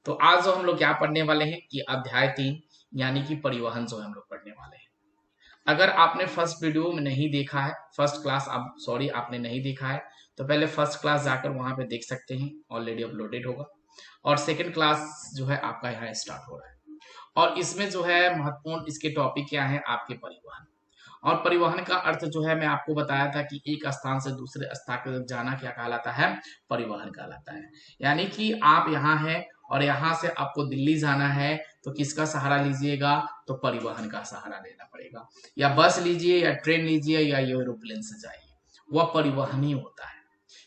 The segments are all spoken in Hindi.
तो आज जो हम लोग क्या पढ़ने वाले हैं कि अध्याय 3 यानी कि परिवहन जो है हम लोग पढ़ने वाले हैं। अगर आपने फर्स्ट वीडियो में नहीं देखा है, फर्स्ट क्लास आप सॉरी आपने नहीं देखा है, तो पहले फर्स्ट क्लास जाकर वहां पे देख सकते हैं, ऑलरेडी अपलोडेड होगा। और सेकंड क्लास जो है आपका यहाँ स्टार्ट हो रहा है। और इसमें जो है महत्वपूर्ण इसके टॉपिक क्या है, आपके परिवहन। और परिवहन का अर्थ जो है मैं आपको बताया था कि एक स्थान से दूसरे स्थान तक जाना क्या कहलाता है, परिवहन कहलाता है। यानी कि आप यहाँ हैं और यहाँ से आपको दिल्ली जाना है, तो किसका सहारा लीजिएगा, तो परिवहन का सहारा लेना पड़ेगा। या बस लीजिए या ट्रेन लीजिए या एरोप्लेन से जाइए, वह परिवहन ही होता है।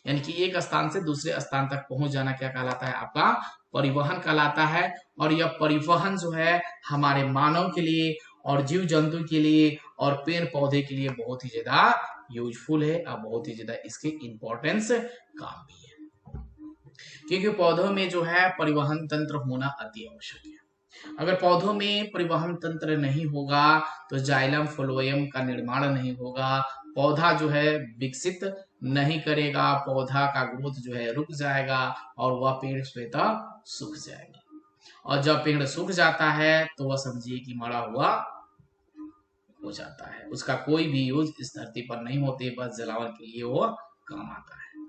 यानी कि एक स्थान से दूसरे स्थान तक पहुंच जाना क्या कहलाता है, आपका परिवहन कहलाता है। और यह परिवहन जो है हमारे मानव के लिए और जीव जंतु के लिए और पेड़ पौधे के लिए बहुत ही ज्यादा यूजफुल है और बहुत ही ज्यादा इसके इम्पोर्टेंस काम भी है, क्योंकि पौधों में जो है परिवहन तंत्र होना अति आवश्यक है। अगर पौधों में परिवहन तंत्र नहीं होगा तो जाइलम फ्लोएम का निर्माण नहीं होगा, पौधा जो है विकसित नहीं करेगा, पौधा का ग्रोथ जो है रुक जाएगा और वह पेड़ स्वतः सूख जाएगा। और जब पेड़ सूख जाता है तो वह समझिए कि मरा हुआ हो जाता है, उसका कोई भी यूज इस धरती पर नहीं होती, बस जलावन के लिए वो काम आता है।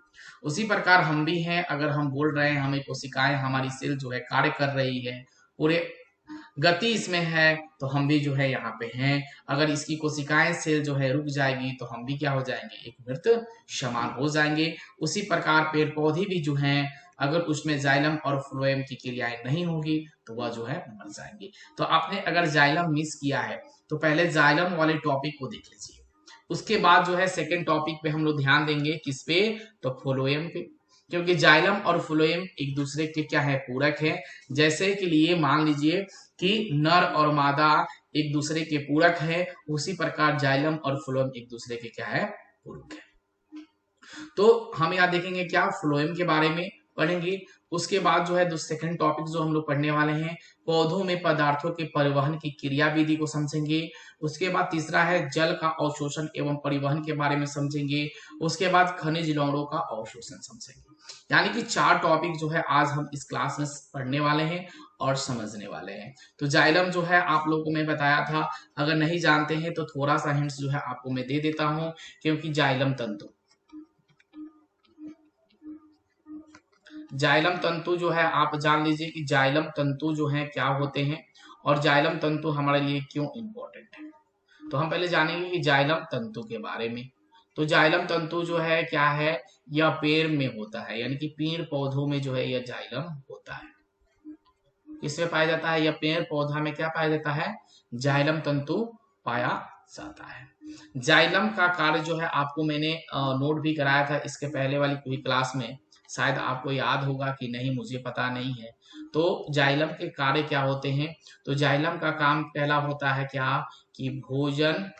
उसी प्रकार हम भी हैं, अगर हम बोल रहे हैं हमें कोशिकाएं हमारी सेल जो है कार्य कर रही है, पूरे गति इसमें है, तो हम भी जो है यहाँ पे हैं। अगर इसकी कोशिकाएं सेल जो है रुक जाएगी तो हम भी क्या हो जाएंगे, एक मृत समान हो जाएंगे। उसी प्रकार पेड़ पौधे भी जो हैं, अगर उसमें जाइलम और फ्लोएम की क्रियाएं नहीं होगी तो वह जो है मर जाएंगे। तो आपने अगर जाइलम मिस किया है तो पहले जाइलम वाले टॉपिक को देख लीजिए, उसके बाद जो है सेकेंड टॉपिक पे हम लोग ध्यान देंगे, किस पे, तो फ्लोएम पे। क्योंकि जाइलम और फ्लोएम एक दूसरे के क्या है, पूरक है। जैसे के लिए मान लीजिए कि नर और मादा एक दूसरे के पूरक है, उसी प्रकार जाइलम और फ्लोएम एक दूसरे के क्या है, पूरक है। तो हम यहाँ देखेंगे क्या, फ्लोएम के बारे में पढ़ेंगे। उसके बाद जो है दो सेकंड टॉपिक जो हम लोग पढ़ने वाले हैं, पौधों में पदार्थों के परिवहन की क्रिया विधि को समझेंगे। उसके बाद तीसरा है जल का अवशोषण एवं परिवहन के बारे में समझेंगे। उसके बाद खनिज लवणों का अवशोषण समझेंगे। यानी कि 4 टॉपिक जो है आज हम इस क्लास में पढ़ने वाले हैं और समझने वाले हैं। तो जाइलम जो है आप लोगों को मैं बताया था, अगर नहीं जानते हैं तो थोड़ा सा हिंट्स जो है आपको मैं दे देता हूँ। क्योंकि जाइलम तंतु जो है आप जान लीजिए कि जाइलम तंतु जो है क्या होते हैं और जाइलम तंतु हमारे लिए क्यों इंपॉर्टेंट है। तो हम पहले जानेंगे कि जाइलम तंतु के बारे में। तो जाइलम तंतु जो है क्या है, यह पेड़ में होता है, यानी कि पेड़ पौधों में जो है यह जाइलम होता है। किसमें पाया जाता है, यह पेड़ पौधा में क्या पाया जाता है, जाइलम तंतु पाया जाता है। जाइलम का कार्य जो है आपको मैंने नोट भी कराया था इसके पहले वाली कोई क्लास में, शायद आपको याद होगा कि नहीं, मुझे पता नहीं है। तो जाइलम के कार्य क्या होते हैं, तो जाइलम का काम पहला होता है क्या, कि भोजन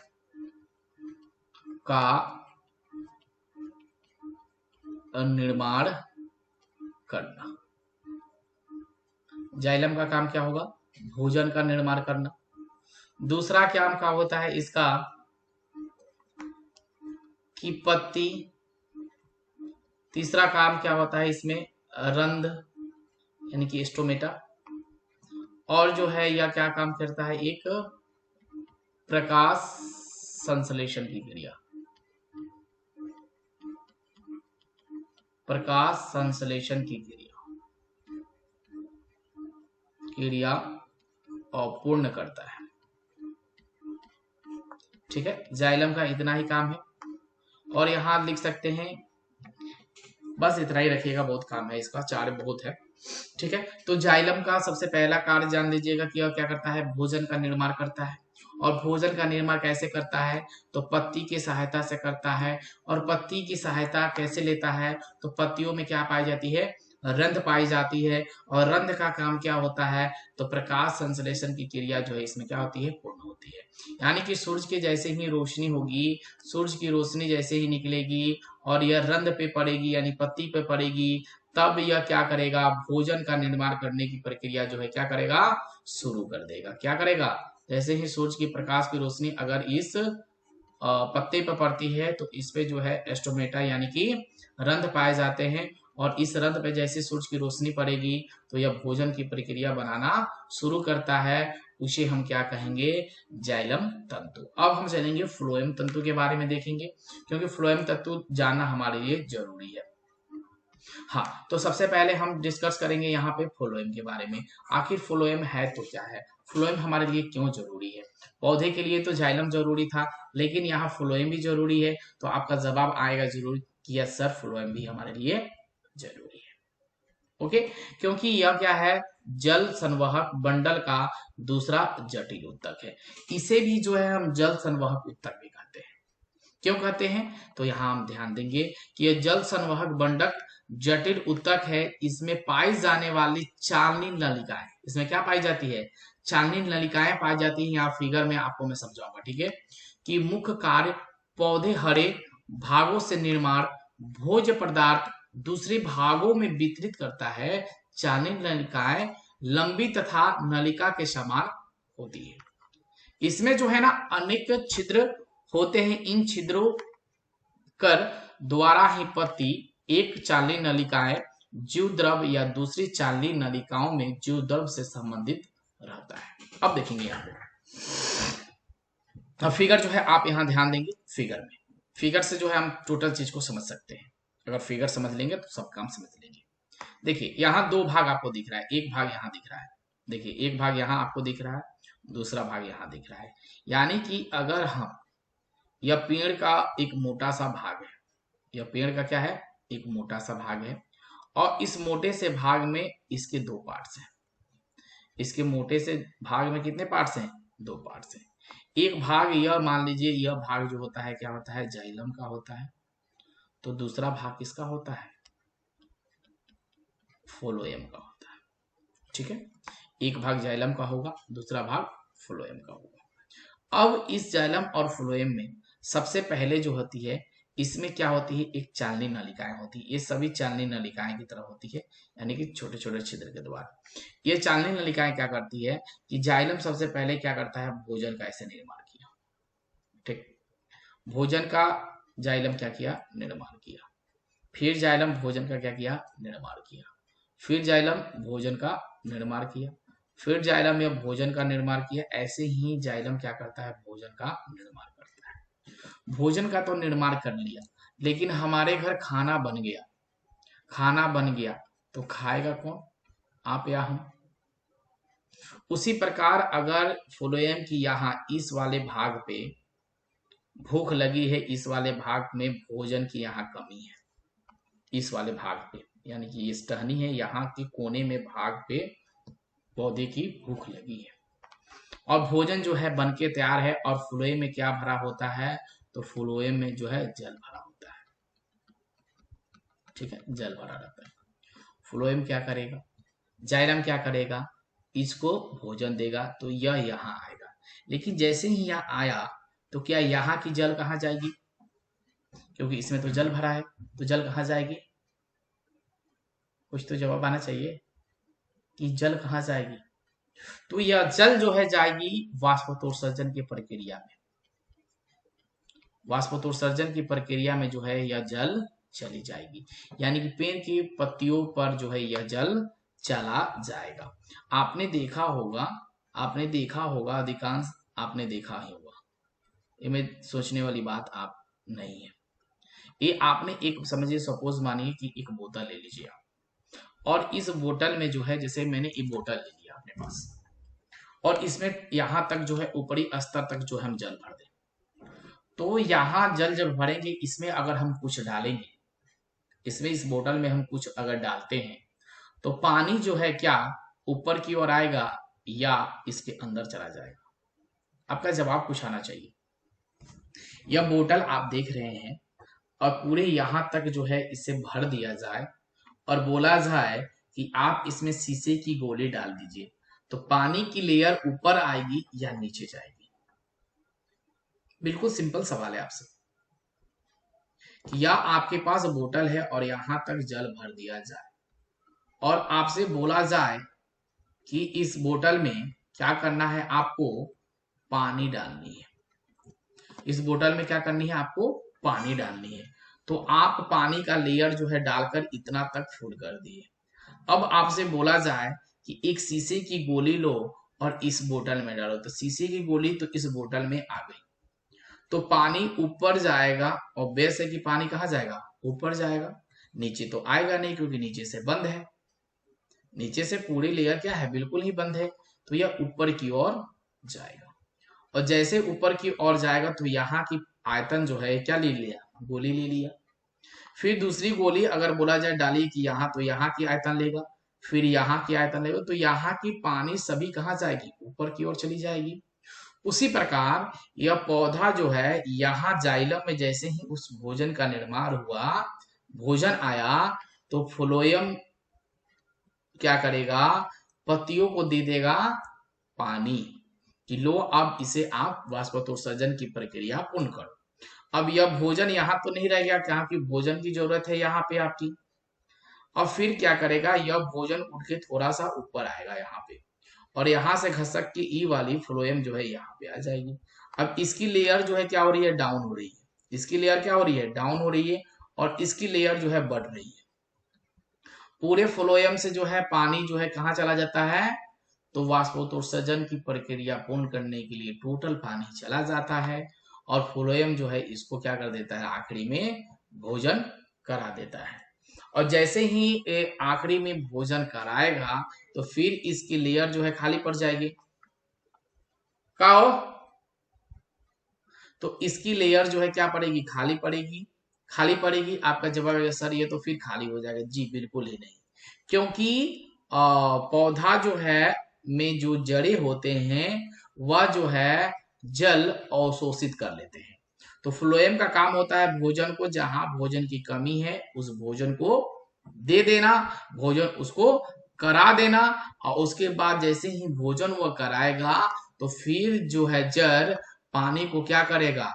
का निर्माण करना। जाइलम का काम क्या होगा, भोजन का निर्माण करना। दूसरा क्या काम होता है इसका, कि पत्ती। तीसरा काम क्या होता है इसमें, रंध् यानी कि स्टोमेटा। और जो है यह क्या काम करता है, एक प्रकाश संश्लेषण की क्रिया, प्रकाश संश्लेषण की क्रिया पूर्ण करता है। ठीक है, जाइलम का इतना ही काम है। और यहाँ लिख सकते हैं, बस इतना ही रखिएगा, बहुत काम है इसका, 4 बहुत है। ठीक है, तो जाइलम का सबसे पहला कार्य जान लीजिएगा कि वह क्या करता है, भोजन का निर्माण करता है। और भोजन का निर्माण कैसे करता है, तो पत्ती की सहायता से करता है। और पत्ती की सहायता कैसे लेता है, तो पत्तियों में क्या पाई जाती है, रंध्र पाई जाती है। और रंध्र का काम क्या होता है, तो प्रकाश संश्लेषण की क्रिया जो है इसमें क्या होती है, पूर्ण होती है। यानी कि सूरज के जैसे ही रोशनी होगी, सूरज की रोशनी जैसे ही निकलेगी और यह रंध्र पे पड़ेगी यानी पत्ती पे पड़ेगी, तब यह क्या करेगा, भोजन का निर्माण करने की प्रक्रिया जो है क्या करेगा, शुरू कर देगा। क्या करेगा, जैसे ही सूरज की प्रकाश की रोशनी अगर इस पत्ते पर पड़ती है तो इस पे जो है स्टोमेटा यानी कि रंध्र पाए जाते हैं। और इस रंध्र पे जैसे सूरज की रोशनी पड़ेगी तो यह भोजन की प्रक्रिया बनाना शुरू करता है। उसे हम क्या कहेंगे? जाइलम तंतु। अब हम चलेंगे फ्लोएम तंतु के बारे में देखेंगे, क्योंकि फ्लोएम तंतु जानना हमारे लिए जरूरी है। हाँ, तो सबसे पहले हम डिस्कस करेंगे यहाँ पे फ्लोएम के बारे में। आखिर फ्लोएम है तो क्या है, फ्लोएम हमारे लिए क्यों जरूरी है? पौधे के लिए तो जाइलम जरूरी था, लेकिन यहाँ फ्लोएम भी जरूरी है। तो आपका जवाब आएगा जरूर कि यस सर, फ्लोएम भी हमारे लिए जरूरी है। ओके, क्योंकि यह क्या है? जल संवहक बंडल का दूसरा जटिल उत्तक है। इसे भी जो है हम जल संवहक उत्तक भी कहते हैं। क्यों कहते हैं? तो यहाँ हम ध्यान देंगे कि यह जल संवहक बंडक जटिल उत्तक है। इसमें पाई जाने वाली चालनी नलिकाएं, इसमें क्या पाई जाती है? चालनी नलिकाएं पाई जाती है। यहाँ फिगर में आपको मैं समझाऊंगा, ठीक है? कि मुख्य कार्य पौधे हरे भागों से निर्माण भोज्य पदार्थ दूसरे भागों में वितरित करता है। चालनी नलिकाएं लंबी तथा नलिका के समान होती है। इसमें जो है ना अनेक छिद्र होते हैं। इन छिद्रों कर द्वारा ही पत्ती एक चालनी नलिकाएं जीव द्रव या दूसरी चालनी नलिकाओं में जीव द्रव से संबंधित रहता है। अब देखेंगे यहाँ पे, अब फिगर जो है आप यहाँ ध्यान देंगे। फिगर में, फिगर से जो है हम टोटल चीज को समझ सकते हैं। अगर फिगर समझ लेंगे तो सब काम समझ लेंगे। देखिए यहाँ दो भाग आपको दिख रहा है, एक भाग यहाँ दिख रहा है। देखिए एक भाग यहाँ आपको दिख रहा है, दूसरा भाग यहाँ दिख रहा है। यानी कि अगर हम, यह पेड़ का एक मोटा सा भाग है, यह पेड़ का क्या है? एक मोटा सा भाग है। और इस मोटे से भाग में इसके दो पार्ट्स हैं। इसके मोटे से भाग में कितने पार्ट्स हैं? दो पार्ट्स हैं। एक भाग यह मान लीजिए, यह भाग जो होता है क्या होता है? जाइलम का होता है। तो दूसरा भाग किसका होता है? फ्लोएम का होता है। ठीक है, एक भाग जाइलम का होगा, दूसरा भाग फ्लोएम का होगा। अब इस जाइलम और फ्लोएम में सबसे पहले जो होती है, इसमें क्या होती है? एक चालनी नलिकाएं होती है। ये सभी चालनी नलिकाएं की तरह होती है, यानी कि छोटे छोटे छिद्र के द्वारा। ये चालनी नलिकाएं क्या करती है कि जाइलम सबसे पहले क्या करता है? भोजन का ऐसे निर्माण किया। ठीक, भोजन का जाइलम क्या किया? निर्माण किया। फिर जाइलम भोजन का क्या किया? निर्माण किया। फिर जाइलम भोजन का निर्माण किया। फिर जाइलम या भोजन का निर्माण किया। ऐसे ही जाइलम क्या करता है? भोजन का निर्माण करता है। भोजन का तो निर्माण कर लिया, लेकिन हमारे घर खाना बन गया। खाना बन गया तो खाएगा कौन? आप या हम। उसी प्रकार अगर फ्लोएम की यहाँ इस वाले भाग पे भूख लगी है, इस वाले भाग में भोजन की यहाँ कमी है, इस वाले भाग पे, यानी कि ये टहनी है, यहाँ के कोने में भाग पे पौधे की भूख लगी है और भोजन जो है बनके तैयार है। और फ्लोएम में क्या भरा होता है? तो फ्लोएम में जो है जल भरा होता है। ठीक है, जल भरा रहता है। फ्लोएम क्या करेगा? जाइलम क्या करेगा? इसको भोजन देगा तो यह यहाँ आएगा। लेकिन जैसे ही यहाँ आया तो क्या यहाँ की जल कहाँ जाएगी? क्योंकि इसमें तो जल भरा है, तो जल कहाँ जाएगी? कुछ तो जवाब आना चाहिए कि जल कहाँ जाएगी। तो यह जल जो है जाएगी वाष्पोत्सर्जन की प्रक्रिया में। वाष्पोत्सर्जन की प्रक्रिया में जो है यह जल चली जाएगी, यानी कि पेड़ की पत्तियों पर जो है यह जल चला जाएगा। आपने देखा होगा, अधिकांश आपने देखा ही होगा। इनमें सोचने वाली बात आप नहीं है। ये आपने एक समझिए, सपोज मानिए कि एक बोतल ले लीजिए आप, और इस बोतल में जो है, जैसे मैंने एक बोतल ले लिया अपने पास, और इसमें यहां तक जो है ऊपरी स्तर तक जो है हम जल भर दें, तो यहाँ जल जब भरेंगे, इसमें अगर हम कुछ डालेंगे, इसमें इस बोतल में हम कुछ अगर डालते हैं तो पानी जो है क्या ऊपर की ओर आएगा या इसके अंदर चला जाएगा? आपका जवाब कुछ आना चाहिए। यह बोतल आप देख रहे हैं और पूरे यहां तक जो है इसे भर दिया जाए और बोला जाए कि आप इसमें शीशे की गोली डाल दीजिए, तो पानी की लेयर ऊपर आएगी या नीचे जाएगी? बिल्कुल सिंपल सवाल है आपसे। या आपके पास बोतल है और यहां तक जल भर दिया जाए और आपसे बोला जाए कि इस बोतल में क्या करना है? आपको पानी डालनी है। इस बोतल में क्या करनी है? आपको पानी डालनी है। तो आप पानी का लेयर जो है डालकर इतना तक फुल कर दिए। अब आपसे बोला जाए कि एक शीशे की गोली लो और इस बोतल में डालो, तो शीशे की गोली तो इस बोतल में आ गई, तो पानी ऊपर जाएगा, और बेस है कि पानी कहाँ जाएगा, ऊपर जाएगा, नीचे तो आएगा नहीं क्योंकि नीचे से बंद है, नीचे से पूरी लेयर क्या है, बिल्कुल ही बंद है, तो यह ऊपर की ओर जाएगा। और जैसे ऊपर की ओर जाएगा तो यहाँ की आयतन जो है क्या ले लिया, गोली ले लिया। फिर दूसरी गोली अगर बोला जाए डाली कि यहाँ, तो यहाँ की आयतन लेगा, फिर यहाँ की आयतन लेगा, तो यहाँ की पानी सभी कहाँ जाएगी, ऊपर की ओर चली जाएगी। उसी प्रकार यह पौधा जो है यहाँ जाइलम में जैसे ही उस भोजन का निर्माण हुआ, भोजन आया, तो फ्लोएम क्या करेगा, पत्तियों को दे देगा पानी कि लो अब इसे आप वाष्पोत्सर्जन की प्रक्रिया पूर्ण करो। अब यह भोजन यहाँ तो नहीं रह गया, क्या कि भोजन की जरूरत है यहाँ पे आपकी। अब फिर क्या करेगा, यह भोजन उठ के थोड़ा सा ऊपर आएगा यहाँ पे, और यहाँ से घसक के ई वाली फ्लोएम जो है यहाँ पे आ जाएगी। अब इसकी लेयर जो है क्या हो रही है, डाउन हो रही है, इसकी लेयर क्या हो रही है, डाउन हो रही है, और इसकी लेयर जो है बढ़ रही है। पूरे फ्लोएम से जो है पानी जो है कहाँ चला जाता है, तो वाष्पोत्सर्जन की प्रक्रिया पूर्ण करने के लिए टोटल पानी चला जाता है, और फ्लोएम जो है इसको क्या कर देता है, आखिरी में भोजन करा देता है। और जैसे ही आखिरी में भोजन कराएगा तो फिर इसकी लेयर जो है खाली पड़ जाएगी, क्या हो, तो इसकी लेयर जो है क्या पड़ेगी, खाली पड़ेगी। खाली पड़ेगी, आपका जवाब है सर ये तो फिर खाली हो जाएगा, जी बिल्कुल ही नहीं, क्योंकि पौधा जो है में जो जड़े होते हैं वह जो है जल अवशोषित कर लेते हैं। तो फ्लोएम का काम होता है भोजन को, जहां भोजन की कमी है उस भोजन को दे देना, भोजन उसको करा देना, और उसके बाद जैसे ही भोजन वह कराएगा तो फिर जो है जड़ पानी को क्या करेगा,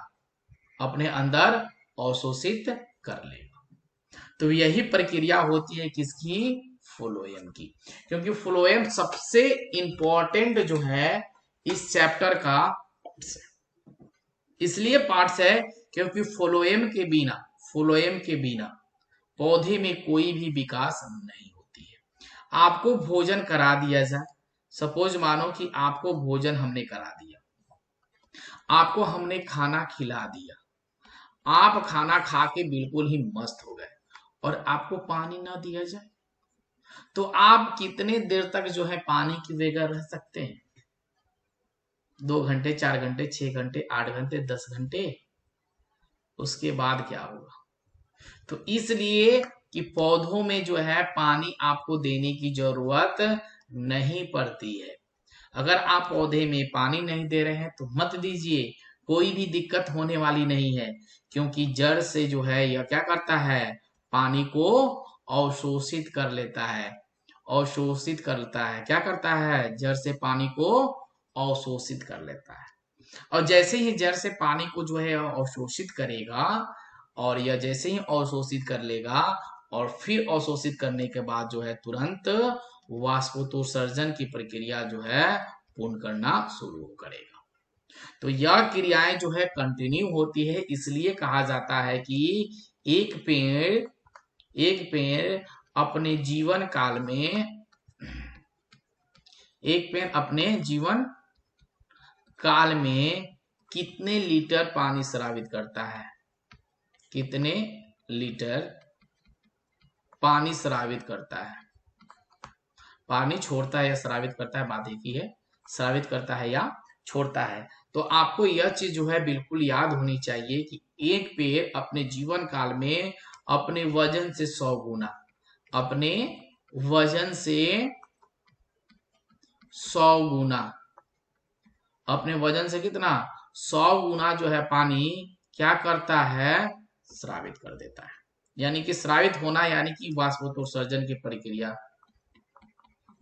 अपने अंदर अवशोषित कर लेगा। तो यही प्रक्रिया होती है किसकी, फ्लोएम की। क्योंकि फ्लोएम सबसे इंपॉर्टेंट जो है इस चैप्टर का इसलिए पार्ट्स है क्योंकि फ्लोएम के बिना पौधे में कोई भी विकास नहीं होती है। आपको भोजन करा दिया जाए, सपोज मानो कि आपको भोजन हमने करा दिया, आपको हमने खाना खिला दिया, आप खाना खा के बिल्कुल ही मस्त हो गए, और आपको पानी ना दिया जाए तो आप कितने देर तक जो है पानी के बगैर रह सकते हैं, 2 घंटे, 4 घंटे, 6 घंटे, 8 घंटे, 10 घंटे, उसके बाद क्या होगा। तो इसलिए कि पौधों में जो है पानी आपको देने की जरूरत नहीं पड़ती है। अगर आप पौधे में पानी नहीं दे रहे हैं तो मत दीजिए, कोई भी दिक्कत होने वाली नहीं है, क्योंकि जड़ से जो है यह क्या करता है, पानी को अवशोषित कर लेता है, अवशोषित करता है, क्या करता है, जड़ से पानी को अवशोषित कर लेता है। और जैसे ही जड़ से पानी को जो है अवशोषित करेगा, और यह जैसे ही अवशोषित कर लेगा और फिर अवशोषित करने के बाद जो है तुरंत वाष्पोत्सर्जन की प्रक्रिया जो है पूर्ण करना शुरू करेगा। तो यह क्रियाएं जो है कंटिन्यू होती है, इसलिए कहा जाता है कि एक पेड़ अपने जीवन काल में, एक पेड़ अपने जीवन काल में कितने लीटर पानी स्रावित करता है, कितने लीटर पानी स्रावित करता है, पानी छोड़ता है या स्रावित करता है, बात एक ही है, स्रावित करता है या छोड़ता है। तो आपको यह चीज जो है बिल्कुल याद होनी चाहिए कि एक पेड़ अपने जीवन काल में अपने वजन से 100 गुना, अपने वजन से 100 गुना, अपने वजन से कितना, 100 गुना जो है पानी क्या करता है, स्रावित कर देता है। यानी कि स्रावित होना यानी कि वाष्पोत्सर्जन की प्रक्रिया,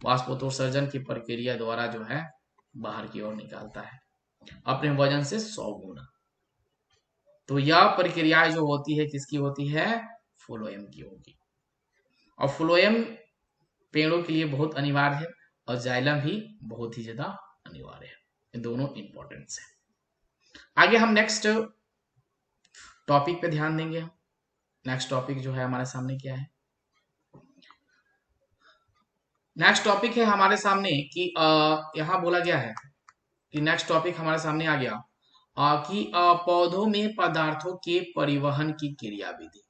वाष्पोत्सर्जन की प्रक्रिया द्वारा जो है बाहर की ओर निकालता है अपने वजन से 100 गुना। तो यह प्रक्रिया जो होती है किसकी होती है, फ्लोएम की होगी। और फ्लोएम पेड़ों के लिए बहुत अनिवार्य है, और जाइलम भी बहुत ही ज्यादा अनिवार्य है, ये दोनों इंपॉर्टेंट है। आगे हम नेक्स्ट टॉपिक पे ध्यान देंगे। नेक्स्ट टॉपिक जो है हमारे सामने क्या है? नेक्स्ट टॉपिक है हमारे सामने कि यहाँ बोला गया है कि नेक्स्ट टॉपिक हमारे सामने आ गया कि पौधों में पदार्थों के परिवहन की क्रिया विधि,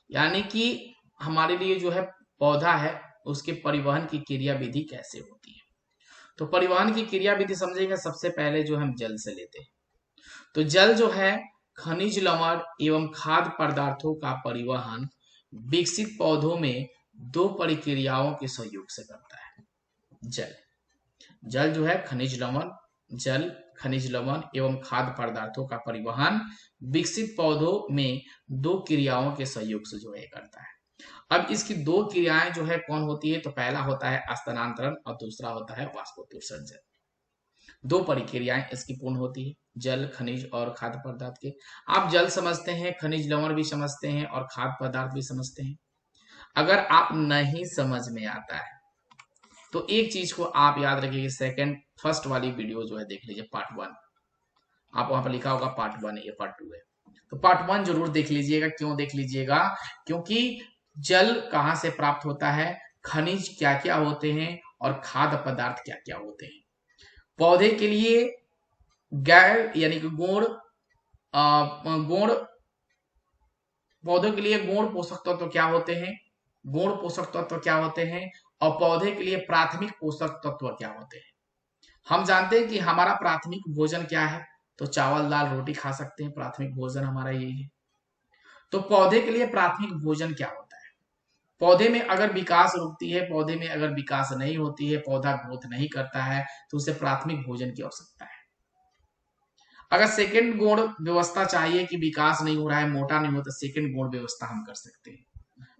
यानी कि हमारे लिए जो है पौधा है उसके परिवहन की क्रिया विधि कैसे होती है। तो परिवहन की क्रिया विधि समझेंगे, सबसे पहले जो हम जल से लेते हैं। तो जल जो है खनिज लवण एवं खाद्य पदार्थों का परिवहन विकसित पौधों में दो प्रक्रियाओं के सहयोग से करता है। जल जो है खनिज लवण एवं खाद्य पदार्थों का परिवहन विकसित पौधों में दो क्रियाओं के सहयोग से जो है करता है। अब इसकी दो क्रियाएं जो है कौन होती है? तो पहला होता है स्थानांतरण और दूसरा होता है वाष्पोत्सर्जन। दो प्रक्रियाएं इसकी पूर्ण होती है, जल, खनिज और खाद्य पदार्थ के। आप जल समझते हैं, खनिज लवण भी समझते हैं और खाद्य पदार्थ भी समझते हैं। अगर आप नहीं समझ में आता है तो एक चीज को आप याद रखिए, फर्स्ट वाली वीडियो जो है देख लीजिए, पार्ट 1। आप वहां पर लिखा होगा पार्ट 1 है, ये पार्ट 2 है। तो पार्ट 1 जरूर देख लीजिएगा। क्यों देख लीजिएगा? क्योंकि जल कहां से प्राप्त होता है, खनिज क्या क्या होते हैं और खाद्य पदार्थ क्या क्या होते हैं। पौधे के लिए गैर यानी कि गुण पौधों के लिए गुण पोषक तत्व क्या होते हैं, गुण पोषक तत्व क्या होते हैं, और पौधे के लिए प्राथमिक पोषक तत्व क्या होते हैं। हम जानते हैं कि हमारा प्राथमिक भोजन क्या है, तो चावल दाल रोटी खा सकते हैं, प्राथमिक भोजन हमारा यही है। तो पौधे के लिए प्राथमिक भोजन क्या होता है? पौधे में अगर विकास रुकती है, पौधे में अगर विकास नहीं होती है, पौधा ग्रोथ नहीं करता है, तो उसे प्राथमिक भोजन की आवश्यकता है। अगर सेकंड गुण व्यवस्था चाहिए कि विकास नहीं हो रहा है, मोटा नहीं होता, सेकंड गुण व्यवस्था हम कर सकते हैं।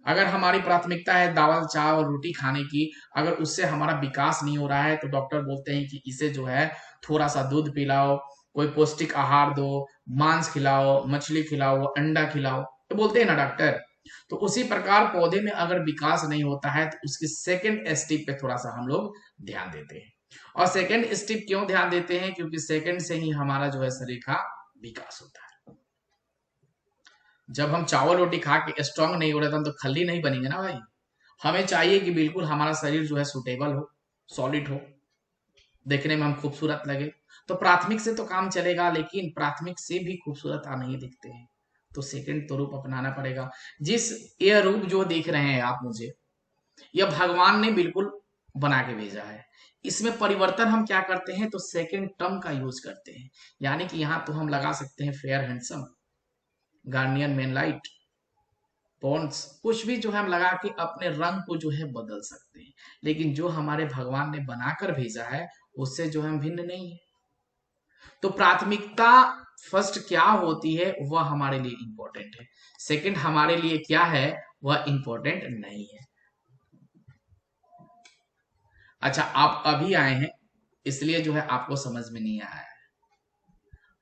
अगर हमारी प्राथमिकता है दाल चावल रोटी खाने की, अगर उससे हमारा विकास नहीं हो रहा है, तो डॉक्टर बोलते हैं कि इसे जो है थोड़ा सा दूध पिलाओ, कोई पौष्टिक आहार दो, मांस खिलाओ, मछली खिलाओ, अंडा खिलाओ, तो बोलते हैं ना डॉक्टर। तो उसी प्रकार पौधे में अगर विकास नहीं होता है तो उसकी सेकंड स्टेप पे थोड़ा सा हम लोग ध्यान देते हैं। और सेकंड स्टेप क्यों ध्यान देते हैं? क्योंकि सेकंड से ही हमारा जो है शरीर का विकास होता है। जब हम चावल रोटी खा के स्ट्रांग नहीं हो रहे तो खल्ली नहीं बनेंगे ना भाई। हमें चाहिए कि बिल्कुल हमारा शरीर जो है सुटेबल हो, सॉलिड हो, देखने में हम खूबसूरत लगे। तो प्राथमिक से तो काम चलेगा, लेकिन प्राथमिक से भी खूबसूरत नहीं दिखते हैं, तो सेकंड तो रूप अपनाना पड़ेगा। जिस यह रूप जो देख रहे हैं आप मुझे, यह भगवान ने बिल्कुल बना के भेजा है। इसमें परिवर्तन हम क्या करते हैं? तो सेकंड टर्म का यूज करते हैं। यानी कि यहाँ तो हम लगा सकते हैं Fair Handsome, Garnier Men Light, Pond's, कुछ भी जो है हम लगा के अपने रंग को जो है बदल सकते हैं। लेकिन जो हमारे भगवान ने बनाकर भेजा है उससे जो हम भिन्न नहीं है। तो प्राथमिकता फर्स्ट क्या होती है वह हमारे लिए इंपॉर्टेंट है, सेकंड हमारे लिए क्या है वह इंपॉर्टेंट नहीं है। अच्छा, आप अभी आए हैं इसलिए जो है आपको समझ में नहीं आया है।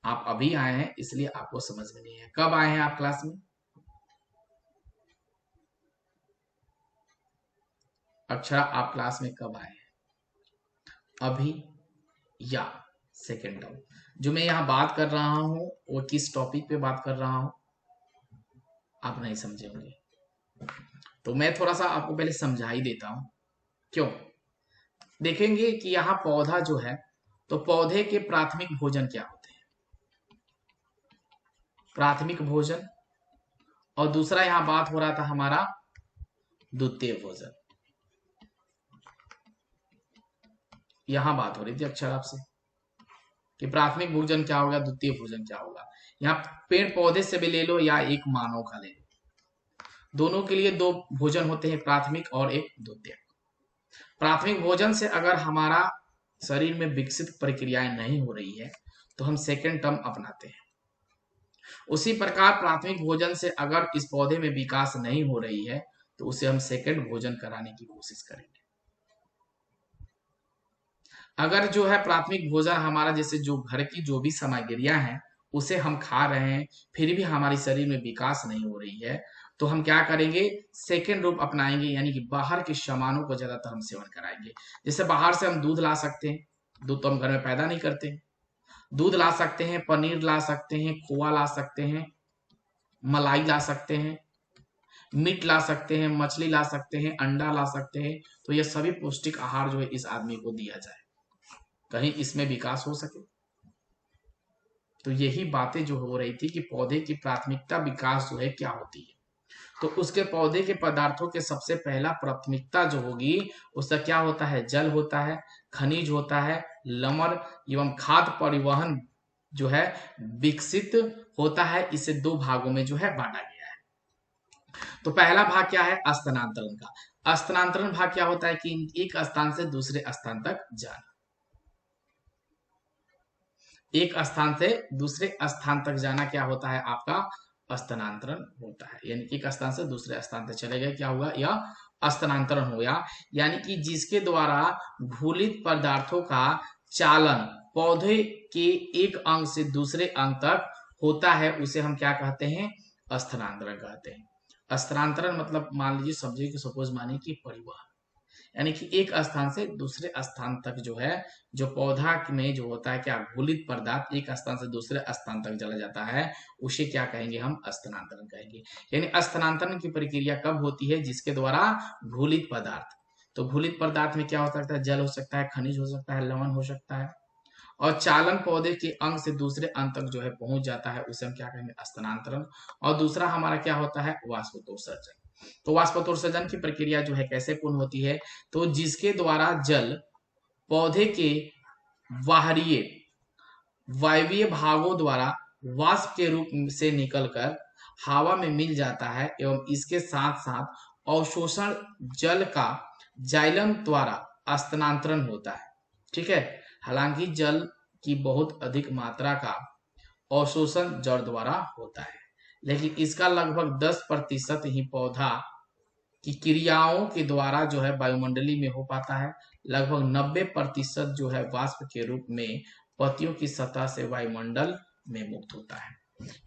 आप अभी आए हैं इसलिए आपको समझ में नहीं है। कब आए हैं आप क्लास में? अक्षरा, आप क्लास में कब आए हैं? अभी या सेकेंड टर्म? जो मैं यहाँ बात कर रहा हूं वो किस टॉपिक पे बात कर रहा हूं आप नहीं समझे होंगे, तो मैं थोड़ा सा आपको पहले समझा ही देता हूं। क्यों? देखेंगे कि यहाँ पौधा जो है, तो पौधे के प्राथमिक भोजन क्या होते हैं? प्राथमिक भोजन, और दूसरा यहाँ बात हो रहा था हमारा द्वितीय भोजन। यहां बात हो रही थी अक्षर आपसे कि प्राथमिक भोजन क्या होगा, द्वितीय भोजन क्या होगा। यहाँ पेड़ पौधे से भी ले लो या एक मानव का ले लो, दोनों के लिए दो भोजन होते हैं, प्राथमिक और एक द्वितीय। प्राथमिक भोजन से अगर हमारा शरीर में विकसित प्रक्रियाएं नहीं हो रही है तो हम सेकेंड टर्म अपनाते हैं। उसी प्रकार प्राथमिक भोजन से अगर इस पौधे में विकास नहीं हो रही है तो उसे हम सेकेंड भोजन कराने की कोशिश करेंगे। अगर जो है प्राथमिक भोजन हमारा, जैसे जो घर की जो भी सामग्रियां हैं उसे हम खा रहे हैं, फिर भी हमारे शरीर में विकास नहीं हो रही है, तो हम क्या करेंगे? सेकेंड रूप अपनाएंगे, यानी कि बाहर के सामानों को ज्यादातर हम सेवन कराएंगे। जैसे बाहर से हम दूध ला सकते हैं, दूध तो हम घर में पैदा नहीं करते, दूध ला सकते हैं, पनीर ला सकते हैं, खोआ ला सकते हैं, मलाई ला सकते हैं। मीट ला सकते हैं, मछली ला सकते हैं, अंडा ला सकते हैं। तो ये सभी पौष्टिक आहार जो है इस आदमी को दिया जाए, कहीं इसमें विकास हो सके। तो यही बातें जो हो रही थी कि पौधे की प्राथमिकता विकास जो है क्या होती है। तो उसके पौधे के पदार्थों के सबसे पहला प्राथमिकता जो होगी उसका क्या होता है, जल होता है, खनिज होता है, लमर एवं खाद्य परिवहन जो है विकसित होता है। इसे दो भागों में जो है बांटा गया है। तो पहला भाग क्या है, स्थानांतरण का। स्थानांतरण भाग क्या होता है कि एक स्थान से दूसरे स्थान तक जाना, एक स्थान से दूसरे स्थान तक जाना क्या होता है, आपका स्थानांतरण होता है। यानी कि एक स्थान से दूसरे स्थान तक चले गए, क्या हुआ, यह स्थानांतरण हो गया। यानी कि जिसके द्वारा घुलित पदार्थों का चालन पौधे के एक अंग से दूसरे अंग तक होता है, उसे हम क्या कहते हैं, स्थानांतरण कहते हैं। स्थानांतरण मतलब मान लीजिए सब्जी की सपोज मानिए कि परिवहन, यानी कि एक स्थान से दूसरे स्थान तक जो है, जो पौधा में जो होता है क्या, घुलित पदार्थ एक स्थान से दूसरे स्थान तक चला जाता है, उसे क्या कहेंगे, हम स्थानांतरण कहेंगे। यानी स्थानांतरण की प्रक्रिया कब होती है, जिसके द्वारा घुलित पदार्थ, तो घुलित पदार्थ में क्या हो सकता है, जल हो सकता है, खनिज हो सकता है, लवण हो सकता है, और चालन पौधे के अंग से दूसरे अंग तक जो है पहुंच जाता है, उसे हम क्या कहेंगे, स्थानांतरण। और दूसरा हमारा क्या होता है, वाष्पोत्सर्जन। तो वाष्पोत्सर्जन की प्रक्रिया जो है कैसे पूर्ण होती है, तो जिसके द्वारा जल पौधे के बाहरी वायवीय भागों द्वारा वाष्प के रूप से निकलकर हवा में मिल जाता है, एवं इसके साथ साथ अवशोषण जल का जाइलम द्वारा स्थानांतरण होता है। ठीक है, हालांकि जल की बहुत अधिक मात्रा का अवशोषण जड़ द्वारा होता है, लेकिन इसका लगभग 10% ही पौधा की क्रियाओं के द्वारा जो है वायुमंडली में हो पाता है। लगभग 90% जो है वाष्प के रूप में पत्तियों की सतह से वायुमंडल में मुक्त होता है।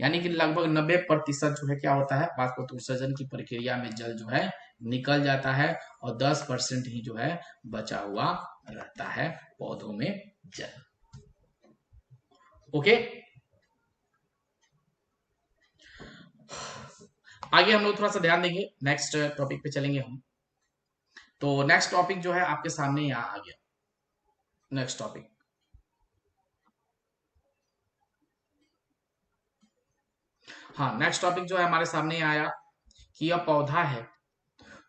यानी कि लगभग 90% जो है क्या होता है, वाष्पोत्सर्जन की प्रक्रिया में जल जो है निकल जाता है, और 10% ही जो है बचा हुआ रहता है पौधों में जल। ओके, आगे हम लोग थोड़ा सा ध्यान देंगे, नेक्स्ट टॉपिक पे चलेंगे हम। तो नेक्स्ट टॉपिक जो है आपके सामने यहाँ आ गया। नेक्स्ट टॉपिक, हाँ नेक्स्ट टॉपिक जो है हमारे सामने आया कि यह पौधा है।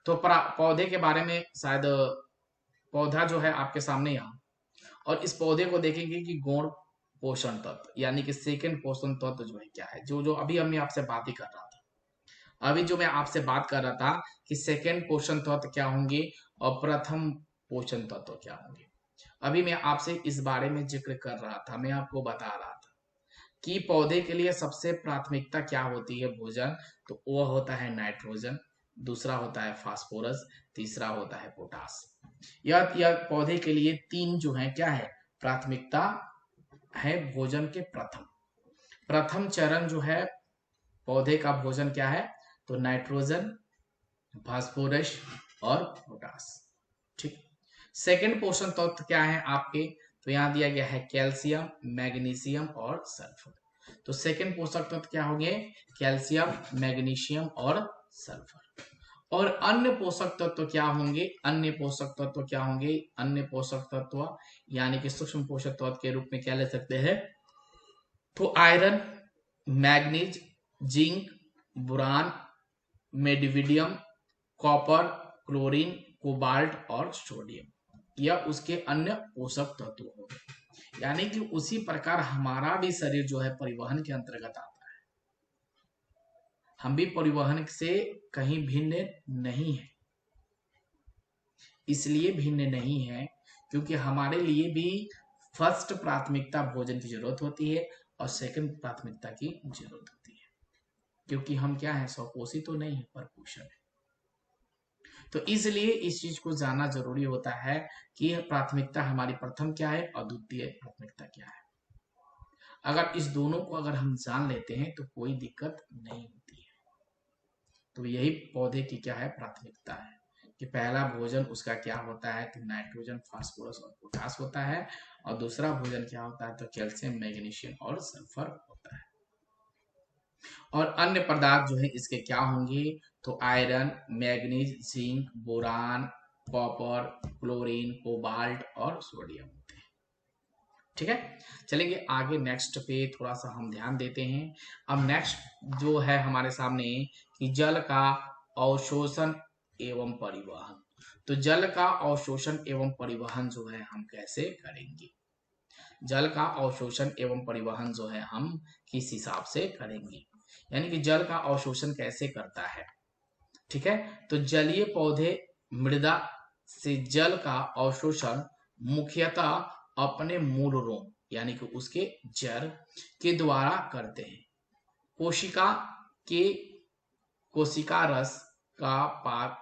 तो पौधे के बारे में शायद पौधा जो है आपके सामने यहाँ, और इस पौधे को देखेंगे कि गौण पोषण तत्व यानी कि सेकंड पोषण तत्व जो है क्या है, जो जो अभी मैं आपसे बात ही कर रहा था। अभी जो मैं आपसे बात कर रहा था कि सेकंड पोषण तत्व क्या होंगे और प्रथम पोषण तत्व क्या होंगे, अभी मैं आपसे इस बारे में जिक्र कर रहा था। मैं आपको बता रहा था कि पौधे के लिए सबसे प्राथमिकता क्या होती है भोजन, तो वह होता है नाइट्रोजन, दूसरा होता है फास्फोरस, तीसरा होता है पोटास। यह पौधे के लिए तीन जो है क्या है, प्राथमिकता है भोजन के। प्रथम चरण जो है पौधे का भोजन क्या है, तो नाइट्रोजन, फास्फोरस और पोटास। ठीक, सेकंड पोषण तत्व क्या है आपके, तो यहां दिया गया है कैल्शियम, मैग्नीशियम और सल्फर। तो सेकंड पोषक तत्व क्या होंगे, कैल्शियम, मैग्नीशियम और सल्फर। और अन्य पोषक तत्व क्या होंगे, अन्य पोषक तत्व क्या होंगे, अन्य पोषक तत्व यानी कि सूक्ष्म पोषक तत्व के रूप में क्या ले सकते हैं, तो आयरन, मैग्नीज, जिंक, बोरान, मेडिविडियम, कॉपर, क्लोरीन, कोबाल्ट और सोडियम, यह उसके अन्य पोषक तत्व हो गए। यानी कि उसी प्रकार हमारा भी शरीर जो है परिवहन के अंतर्गत आता है, हम भी परिवहन से कहीं भिन्न नहीं है। इसलिए भिन्न नहीं है क्योंकि हमारे लिए भी फर्स्ट प्राथमिकता भोजन की जरूरत होती है और सेकंड प्राथमिकता की जरूरत होती है, क्योंकि हम क्या है, स्वपोषी तो नहीं है पर पोषण है। तो इसलिए इस चीज को जानना जरूरी होता है कि प्राथमिकता हमारी प्रथम क्या है और द्वितीय प्राथमिकता क्या है। अगर इस दोनों को अगर हम जान लेते हैं तो कोई दिक्कत नहीं होती है। तो यही पौधे की क्या है, प्राथमिकता है कि पहला भोजन उसका क्या होता है, तो नाइट्रोजन, फास्फोरस और पोटास होता है, और दूसरा भोजन क्या होता है, तो कैल्शियम, मैग्नीशियम और सल्फर होता है। और अन्य पदार्थ जो है इसके क्या होंगे, तो iron, manganese, zinc, boron, copper, chlorine, cobalt और सोडियम होते हैं। ठीक है, चलेंगे आगे नेक्स्ट पे थोड़ा सा हम ध्यान देते हैं। अब नेक्स्ट जो है हमारे सामने कि जल का अवशोषण एवं परिवहन। तो जल का अवशोषण एवं परिवहन जो है हम कैसे करेंगे, जल का अवशोषण एवं परिवहन जो है हम किस हिसाब से करेंगे, यानी कि जल का अवशोषण कैसे करता है। ठीक है, तो जलीय पौधे मृदा से जल का अवशोषण मुख्यतः अपने मूल रोम यानी कि उसके जड़ के द्वारा करते हैं। कोशिका के कोशिका रस का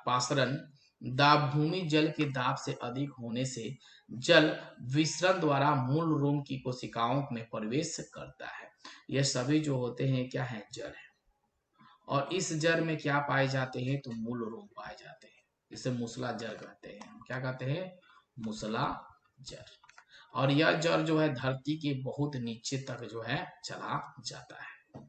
पासरण दाब भूमि जल के दाब से अधिक होने से जल विसरण द्वारा मूल रोम की कोशिकाओं में प्रवेश करता है। यह सभी जो होते हैं क्या है, जड़ है। और इस जड़ में क्या पाए जाते हैं, तो मूल रोम पाए जाते हैं। इसे मूसला जड़ कहते हैं। क्या कहते हैं, मूसला जड़। और यह जड़ जो है धरती के बहुत नीचे तक जो है चला जाता है,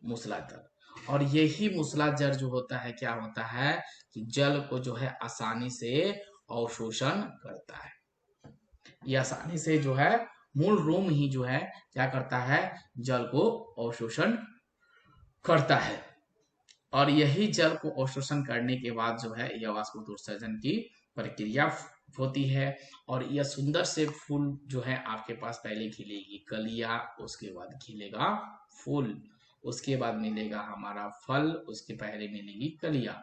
मूसला जड़। और यही मूसला जड़ जो होता है क्या होता है कि जल को जो है आसानी से अवशोषण करता है। ये आसानी से जो है मूल रोम ही जो है क्या करता है, जल को अवशोषण करता है। और यही जल को अवशोषण करने के बाद जो है यह वाष्पोत्सर्जन की प्रक्रिया होती है। और यह सुंदर से फूल जो है आपके पास पहले खिलेगी कलियां, उसके बाद खिलेगा फूल, उसके बाद मिलेगा हमारा फल, उसके पहले मिलेगी कलियां,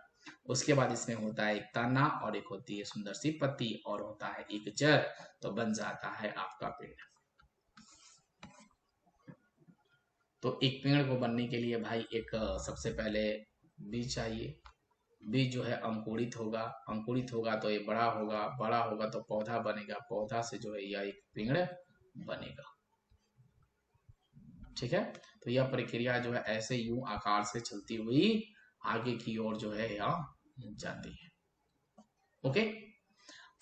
उसके बाद इसमें होता है एक तना और एक होती है सुंदर सी पत्ती और होता है एक जड़, तो बन जाता है आपका पेड़। तो एक पेड़ को बनने के लिए भाई एक सबसे पहले बीज चाहिए। बीज जो है अंकुरित होगा, अंकुरित होगा तो ये बड़ा होगा, बड़ा होगा तो पौधा बनेगा, पौधा से जो है यह एक पेड़ बनेगा। ठीक है, तो यह प्रक्रिया जो है ऐसे यूं आकार से चलती हुई आगे की ओर जो है यह जाती है। ओके,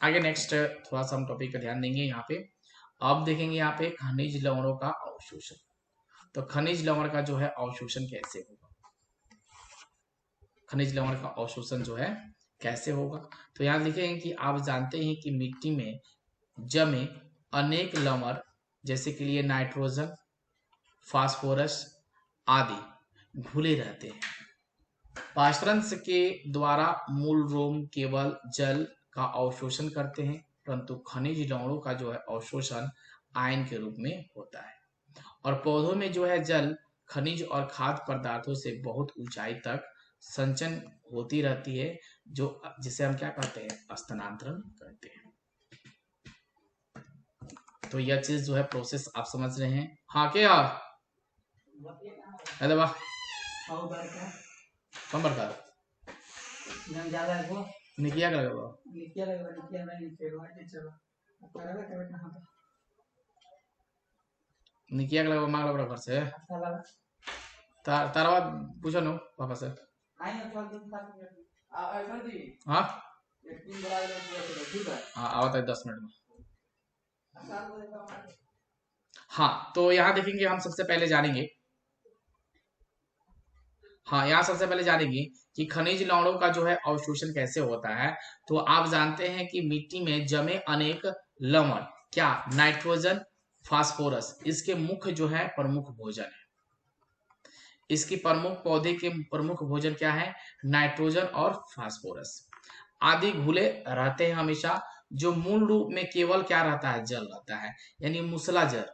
आगे नेक्स्ट थोड़ा सा हम टॉपिक का ध्यान देंगे यहाँ पे। अब देखेंगे यहाँ पे खनिज लवणों का अवशोषण। तो खनिज लवण का जो है अवशोषण कैसे होगा, खनिज लवण का अवशोषण जो है कैसे होगा, तो यहाँ लिखेंगे कि आप जानते हैं कि मिट्टी में जमे अनेक लवण जैसे कि लिए नाइट्रोजन, फास्फोरस आदि घुले रहते हैं। पाचरंस के द्वारा मूल रोम केवल जल का अवशोषण करते हैं, परंतु खनिज लवणों का जो है अवशोषण आयन के रूप में होता है। और पौधों में जो है जल, खनिज और खाद्य पदार्थों से बहुत ऊंचाई तक संचन होती रहती है, जो जिसे हम क्या कहते हैं, स्थानांतरण करते हैं। तो यह चीज जो है प्रोसेस आप समझ रहे हैं। हाँ क्या अरे वाह कम बरकार निकिया कर निकिया कर मांग बड़ा घर से तारा बात पूछो नो पापा से। हाँ हाँ आवता है 10 मिनट में। हाँ, तो यहाँ देखेंगे हम सबसे पहले जानेंगे, हाँ यहाँ सबसे पहले जानेंगे कि खनिज लवणों का जो है अवशोषण कैसे होता है। तो आप जानते हैं कि मिट्टी में जमे अनेक लवण क्या, नाइट्रोजन, फास्फोरस इसके मुख्य जो है प्रमुख भोजन है। इसकी प्रमुख पौधे के प्रमुख भोजन क्या है, नाइट्रोजन और फास्फोरस आदि घुले रहते हैं हमेशा, जो मूल रूप में केवल क्या रहता है, जल रहता है, यानी मूसला जल।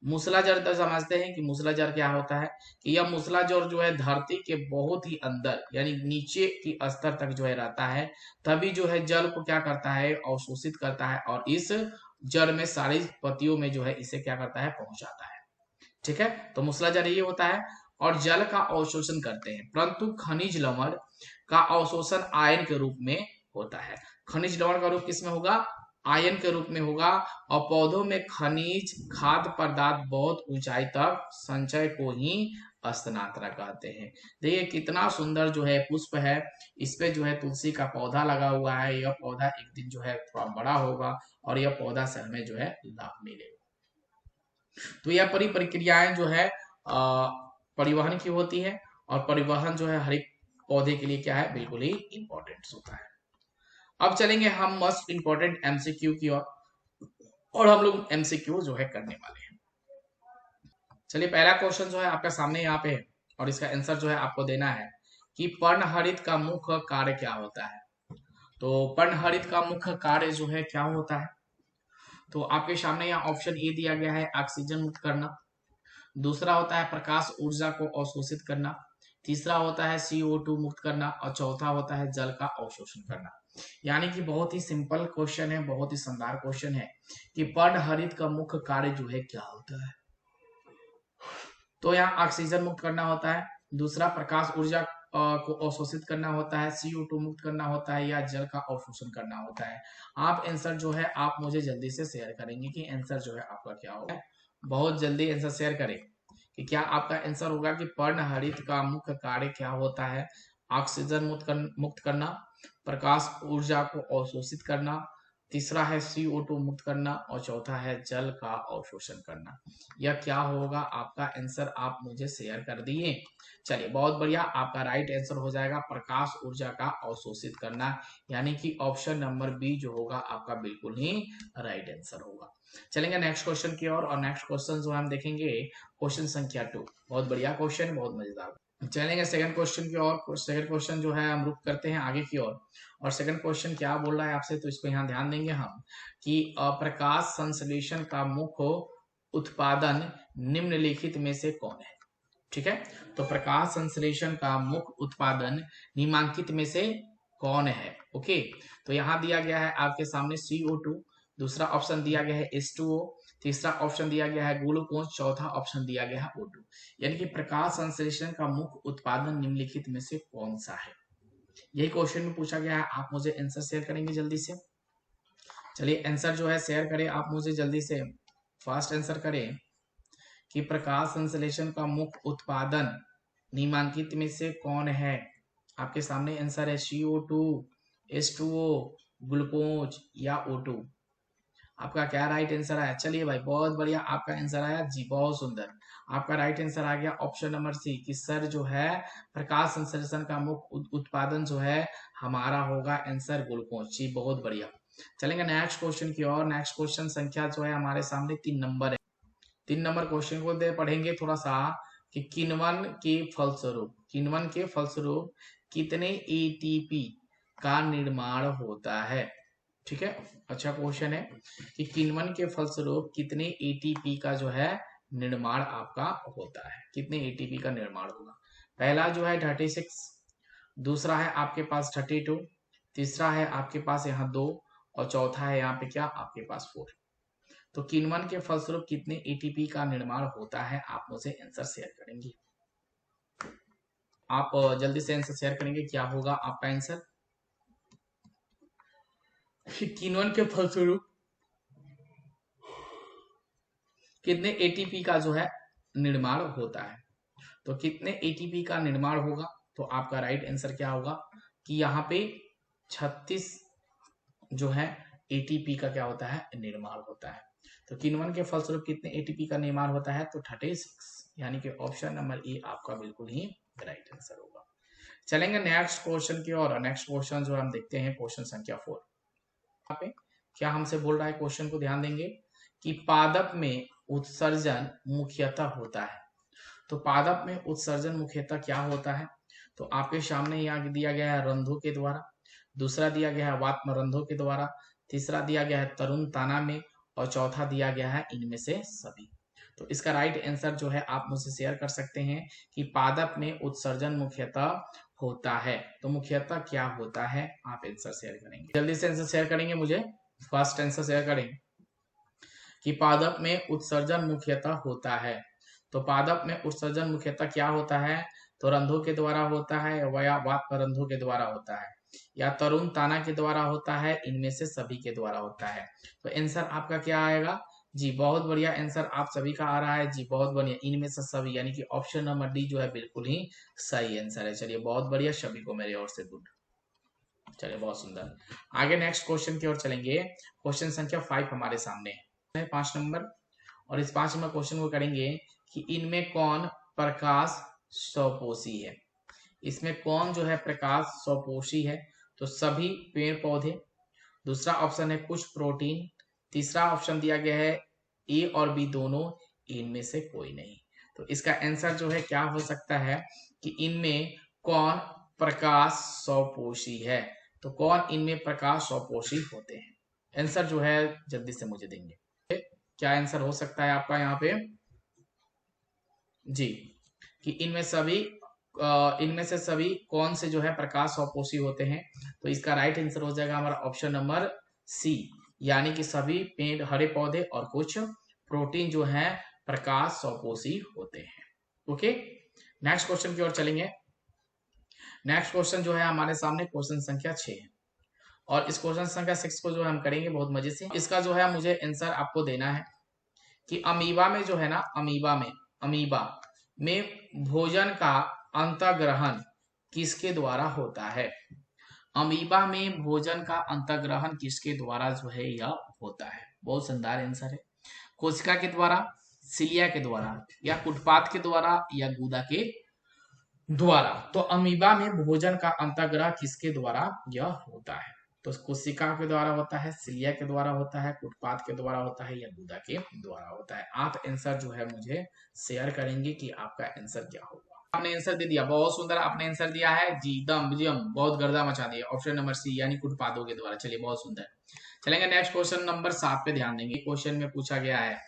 मूसला जल तो समझते हैं कि मूसला जल क्या होता है, कि यह मूसला जल जो है धरती के बहुत ही अंदर यानी नीचे की स्तर तक जो है रहता है, तभी जो है जल को क्या करता है, अवशोषित करता है और इस जड़ में सारी पत्तियों में जो है इसे क्या करता है, पहुंचाता है। ठीक है, तो मूसला जल ये होता है और जल का अवशोषण करते हैं, परंतु खनिज लवण का अवशोषण आयन के रूप में होता है। खनिज लवण का रूप किसमें होगा, आयन के रूप में होगा। और पौधों में खनिज खाद्य पदार्थ बहुत ऊंचाई तक संचय को ही स्थानांतरण कहते हैं। देखिए कितना सुंदर जो है पुष्प है, इस पे जो है तुलसी का पौधा लगा हुआ है। यह पौधा एक दिन जो है थोड़ा बड़ा होगा और यह पौधा से हमें जो है लाभ मिलेगा। तो यह प्रक्रियाएं जो है परिवहन की होती है, और परिवहन जो है हर एक पौधे के लिए क्या है, बिल्कुल ही इंपॉर्टेंट होता है। अब चलेंगे हम मोस्ट इंपॉर्टेंट एमसीक्यू की ओर, और हम लोग एमसीक्यू जो है करने वाले हैं। चलिए, पहला क्वेश्चन जो है आपका सामने यहाँ पे है, और इसका आंसर जो है आपको देना है कि पर्णहरित का मुख्य कार्य क्या होता है। तो पर्णहरित का मुख्य कार्य जो है क्या होता है, तो आपके सामने यहाँ ऑप्शन ए दिया गया है, ऑक्सीजन मुक्त करना। दूसरा होता है प्रकाश ऊर्जा को अवशोषित करना। तीसरा होता है CO2 मुक्त करना, और चौथा होता है जल का अवशोषण करना। यानी कि बहुत ही सिंपल क्वेश्चन है, बहुत ही शानदार क्वेश्चन है कि पर्णहरित का मुख्य कार्य जो है क्या होता है। तो यहाँ ऑक्सीजन मुक्त करना होता है, दूसरा प्रकाश ऊर्जा को अवशोषित करना होता है, CO2 मुक्त करना होता है, या जल का अवशोषण करना होता है। आप आंसर जो है आप मुझे जल्दी से शेयर करेंगे कि आंसर जो है आपका क्या होगा। बहुत जल्दी आंसर शेयर करें कि क्या आपका आंसर होगा कि पर्णहरित का मुख्य कार्य क्या होता है। ऑक्सीजन मुक्त करना, प्रकाश ऊर्जा को अवशोषित करना, तीसरा है CO2 मुक्त करना, और चौथा है जल का अवशोषण करना। यह क्या होगा आपका आंसर, आप मुझे शेयर कर दिए। चलिए, बहुत बढ़िया, आपका राइट आंसर हो जाएगा प्रकाश ऊर्जा का अवशोषित करना, यानी कि ऑप्शन नंबर बी जो होगा आपका बिल्कुल ही राइट आंसर होगा। चलेंगे नेक्स्ट क्वेश्चन की ओर, और नेक्स्ट क्वेश्चन जो हम देखेंगे क्वेश्चन संख्या 2। बहुत बढ़िया क्वेश्चन, बहुत मजेदार। चलेंगे सेकंड क्वेश्चन की ओर। सेकंड क्वेश्चन जो है हम रुक करते हैं आगे की ओर, और सेकंड क्वेश्चन क्या बोल रहा है आपसे, तो इसको यहाँ ध्यान देंगे हम कि प्रकाश संश्लेषण का मुख्य उत्पादन निम्नलिखित में से कौन है। ठीक है, तो प्रकाश संश्लेषण का मुख्य उत्पादन निम्नलिखित में से कौन है। ओके, तो यहाँ दिया गया है आपके सामने CO2, दूसरा ऑप्शन दिया गया है H2O, तीसरा ऑप्शन दिया गया है ग्लूकोज, चौथा ऑप्शन दिया गया है O2। यानी कि प्रकाश संश्लेषण का मुख्य उत्पादन निम्नलिखित में से कौन सा है, यही क्वेश्चन में पूछा गया है। आप मुझे आंसर शेयर करेंगे जल्दी से। चलिए, आंसर जो है शेयर करें आप मुझे जल्दी से, फास्ट आंसर करें कि प्रकाश संश्लेषण का मुख्य उत्पादन निम्नलिखित में से कौन है। आपके सामने आंसर है CO2, H2O, ग्लूकोज या O2। आपका क्या राइट आंसर आया। चलिए भाई, बहुत बढ़िया, आपका आंसर आया जी, बहुत सुंदर। आपका राइट आंसर आ गया ऑप्शन नंबर सी कि सर जो है प्रकाश संश्लेषण का मुख्य उत्पादन जो है हमारा होगा आंसर ग्लूकोज जी, बहुत बढ़िया। चलेंगे नेक्स्ट क्वेश्चन की ओर। नेक्स्ट क्वेश्चन संख्या जो है हमारे सामने 3 नंबर है। 3 नंबर क्वेश्चन को पढ़ेंगे थोड़ा सा कि किण्वन के फलस्वरूप कितने ATP का निर्माण होता है। ठीक है, अच्छा क्वेश्चन है कि किण्वन के फलस्वरूप कितने ATP का जो है निर्माण आपका होता है, कितने ATP का निर्माण होगा। पहला जो है 36, दूसरा है आपके पास 32, तीसरा है आपके पास यहाँ 2, और चौथा है यहाँ पे क्या आपके पास 4। तो किण्वन के फलस्वरूप कितने ATP का निर्माण होता है, आप मुझे आंसर शेयर करेंगे। आप जल्दी से आंसर शेयर करेंगे, क्या होगा आपका आंसर। किण्वन के फलस्वरूप कितने ATP का जो है निर्माण होता है, तो कितने ATP का निर्माण होगा, तो आपका राइट आंसर क्या होगा कि यहाँ पे 36 जो है ATP का क्या होता है निर्माण होता है। तो किण्वन के फलस्वरूप कितने ATP का निर्माण होता है, तो 36, यानी कि ऑप्शन नंबर ए आपका बिल्कुल ही राइट आंसर होगा। चलेंगे नेक्स्ट क्वेश्चन की ओर। नेक्स्ट क्वेश्चन जो हम देखते हैं क्वेश्चन संख्या 4। यहाँ पे क्या हमसे बोल रहा है, क्वेश्चन को ध्यान देंगे कि पादप में उत्सर्जन मुख्यतः होता है। तो पादप में उत्सर्जन मुख्यतः क्या होता है, तो आपके सामने यहाँ दिया गया है रंध्रों के द्वारा, दूसरा दिया गया है वात्म रंध्रों के द्वारा, तीसरा दिया गया है तरुण ताना में, और चौथा दिया गया है इनमें से सभी। तो इसका राइट आंसर जो है आप मुझसे शेयर कर सकते हैं कि पादप में उत्सर्जन मुख्यतः होता है। तो मुख्यतः क्या होता है, आप आंसर शेयर करेंगे, जल्दी से आंसर शेयर करेंगे मुझे, फर्स्ट आंसर शेयर करें कि पादप में उत्सर्जन मुख्यतः होता है। तो पादप में उत्सर्जन मुख्यतः क्या होता है, तो रंध्रों के द्वारा होता है, या वात्म रंध्रों के द्वारा होता है, या तरुण ताना के द्वारा होता है, इनमें से सभी के द्वारा होता है। तो आंसर आपका क्या आएगा जी, बहुत बढ़िया आंसर आप सभी का आ रहा है जी, बहुत बढ़िया, इनमें से सभी, यानी कि ऑप्शन नंबर डी जो है बिल्कुल ही सही आंसर है। चलिए, बहुत बढ़िया, सभी को मेरे ओर से गुड। चलिए, बहुत सुंदर। आगे नेक्स्ट क्वेश्चन की ओर चलेंगे। क्वेश्चन संख्या 5 हमारे सामने है, 5 नंबर, और इस 5 नंबर क्वेश्चन को करेंगे कि इनमें कौन प्रकाश स्वपोषी है? इसमें कौन जो है प्रकाश स्वपोषी है? तो सभी पेड़ पौधे, दूसरा ऑप्शन है कुछ प्रोटीन, तीसरा ऑप्शन दिया गया है ए और बी दोनों, इनमें से कोई नहीं। तो इसका आंसर जो है क्या हो सकता है कि इनमें कौन प्रकाश स्वपोषी है? तो कौन इनमें प्रकाश स्वपोषी होते हैं? आंसर जो है जल्दी से मुझे देंगे। क्या आंसर हो सकता है आपका यहाँ पे? जी, कि इनमें से सभी कौन से जो है प्रकाश स्वपोषी होते हैं? तो इसका राइट आंसर हो जाएगा हमारा ऑप्शन नंबर सी, यानी कि सभी पेड़, हरे पौधे और कुछ प्रोटीन जो है प्रकाश स्वपोषी होते हैं। ओके, नेक्स्ट क्वेश्चन की ओर चलेंगे। नेक्स्ट क्वेश्चन जो है हमारे सामने क्वेश्चन संख्या 6 है, और इस क्वेश्चन संख्या 6 को जो है हम करेंगे बहुत मजे से। इसका जो है मुझे आंसर आपको देना है कि अमीबा में जो है ना, अमीबा में भोजन का अंतर्ग्रहण किसके द्वारा होता है? अमीबा में भोजन का अंतर्ग्रहण किसके द्वारा जो है यह होता है? बहुत शानदार आंसर है। कोशिका के द्वारा, सिलिया के द्वारा, या कुटपाथ के द्वारा, या गूदा के द्वारा। तो अमीबा में भोजन का अंतर्ग्रहण किसके द्वारा यह होता है? तो कोशिका के द्वारा होता है, सिलिया के द्वारा होता है, कुटपाथ के द्वारा होता है, या गूदा के द्वारा होता है? आप आंसर जो है मुझे शेयर करेंगे कि आपका आंसर क्या होगा। आपने आंसर दे दिया, बहुत सुंदर आपने आंसर दिया है जी, दम विजयम, बहुत गर्दा मचा दिया। ऑप्शन नंबर सी यानी कुटपाथों के द्वारा। चलिए बहुत सुंदर। चलेंगे नेक्स्ट क्वेश्चन नंबर 7 पे ध्यान देंगे। क्वेश्चन में पूछा गया है